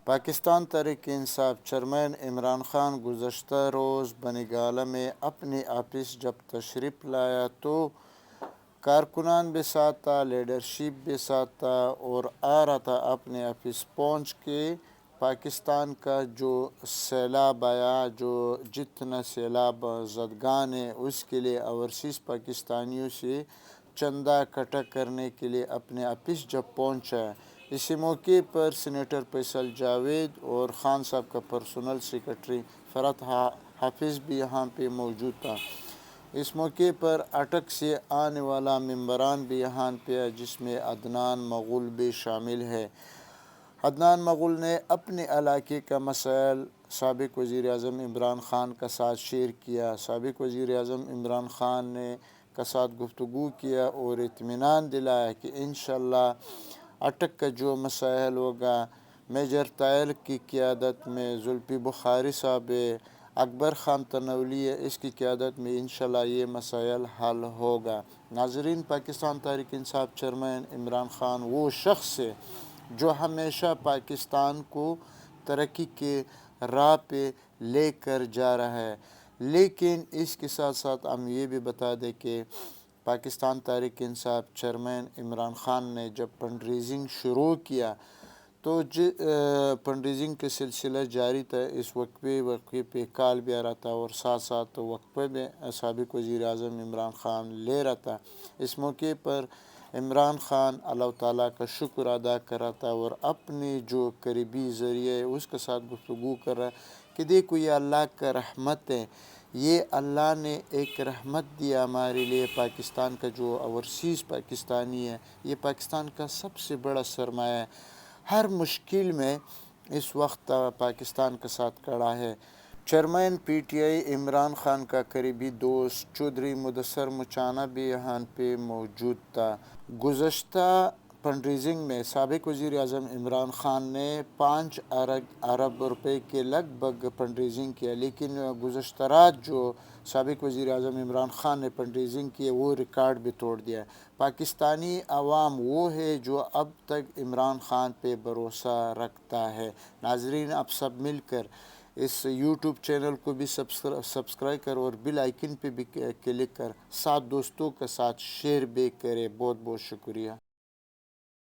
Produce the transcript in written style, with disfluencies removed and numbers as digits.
Pakistan Tehreek Insaf chairman Imran Khan گزشتہ روز بنگالہ میں اپنے آفس جب تشریف لایا تو کارکنان بھی ساتھ تھا، لیڈرشپ بھی ساتھ تھا اور آ رہا تھا اپنے آفس پہنچ کے پاکستان کا جو سیلاب آیا، جو جتنا سیلاب زدگان ہے اس کے لیے اوورسیز پاکستانیوں سے چندہ اکٹھا کرنے کے لیے اپنے آفس جب پہنچا۔ اسی موقع پر سینیٹر فیصل جاوید اور خان صاحب کا پرسنل سیکرٹری فرحت حافظ بھی یہاں پہ موجود تھا۔ اس موقع پر اٹک سے آنے والا ممبران بھی یہاں پہ جس میں عدنان مغل بھی شامل ہے۔ عدنان مغل نے اپنے علاقے کا مسائل سابق وزیر اعظم عمران خان کا ساتھ شیئر کیا۔ سابق وزیر اعظم عمران خان نے کا ساتھ گفتگو کیا اور اطمینان دلایا کہ انشاءاللہ اٹک کا جو مسائل ہوگا میجر طائر کی قیادت میں، زلفی بخاری صاحب ہے، اکبر خان تنولی ہے، اس کی قیادت میں انشاءاللہ یہ مسائل حل ہوگا۔ ناظرین، پاکستان تحریک انصاف چیئرمین عمران خان وہ شخص ہے جو ہمیشہ پاکستان کو ترقی کے راہ پہ لے کر جا رہا ہے، لیکن اس کے ساتھ ساتھ ہم یہ بھی بتا دیں کہ پاکستان تحریک انصاف چیئرمین عمران خان نے جب فنڈ ریزنگ شروع کیا تو فنڈ ریزنگ کا سلسلہ جاری تھا۔ اس وقفے پہ کال بھی آ رہا تھا اور ساتھ ساتھ وقفے میں سابق وزیر اعظم عمران خان لے رہا تھا۔ اس موقع پر عمران خان اللہ تعالیٰ کا شکر ادا کر رہا تھا اور اپنی جو قریبی ذریعہ ہے اس کے ساتھ گفتگو کر رہا ہے کہ دیکھو یہ اللہ کا رحمت ہے، یہ اللہ نے ایک رحمت دیا ہمارے لیے۔ پاکستان کا جو اوورسیز پاکستانی ہے یہ پاکستان کا سب سے بڑا سرمایہ ہے، ہر مشکل میں اس وقت پاکستان کے ساتھ کھڑا ہے۔ Chairman P T I Imran Khan کا قریبی دوست چودھری مدثر مچانا بھی یہاں پہ موجود تھا۔ گزشتہ فنڈ ریزنگ میں سابق وزیر اعظم عمران خان نے 5 ارب روپے کے لگ بھگ فنڈ ریزنگ کیا، لیکن گزشتہ رات جو سابق وزیر اعظم عمران خان نے فنڈ ریزنگ کی وہ ریکارڈ بھی توڑ دیا۔ پاکستانی عوام وہ ہے جو اب تک عمران خان پہ بھروسہ رکھتا ہے۔ ناظرین، آپ سب مل کر اس یوٹیوب چینل کو بھی سبسکرائب کر اور بیل آئیکن پہ بھی کلک کر ساتھ دوستوں کے ساتھ شیئر بھی کرے۔ بہت بہت شکریہ۔